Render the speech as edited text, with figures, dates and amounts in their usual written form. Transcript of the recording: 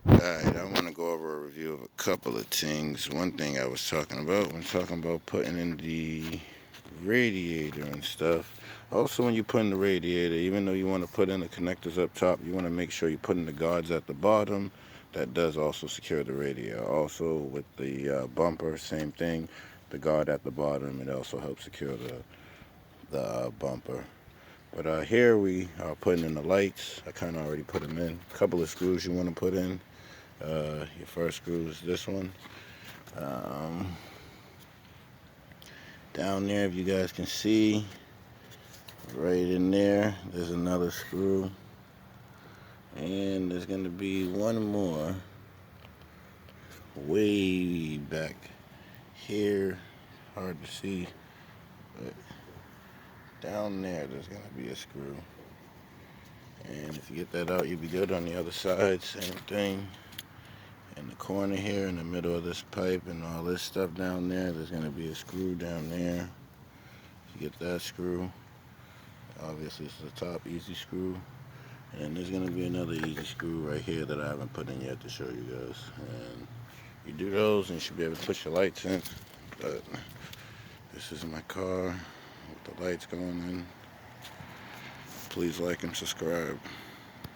Alright, I want to go over a review of a couple of things. One thing I was talking about when talking about putting in the radiator and stuff. Also, when you put in the radiator, even though you want to put in the connectors up top, you want to make sure you put in the guards at the bottom. That does also secure the radiator. Also, with the bumper, same thing. The guard at the bottom, it also helps secure the bumper. But here we are putting in the lights. I kind of already put them in. A couple of screws you want to put in. Your first screw is this one. Um, Down there, if you guys can see, right in there, there's another screw. And there's going to be one more way back here. Hard to see, but down there's going to be a screw. And if you get that out, you'll be good on the other side. Same thing. In the corner here, in the middle of this pipe and all this stuff down there's going to be a screw down there. You get that screw. Obviously, it's the top easy screw. And there's going to be another easy screw right here that I haven't put in yet to show you guys. And you do those and you should be able to put your lights in. But this is my car with the lights going in. Please like and subscribe.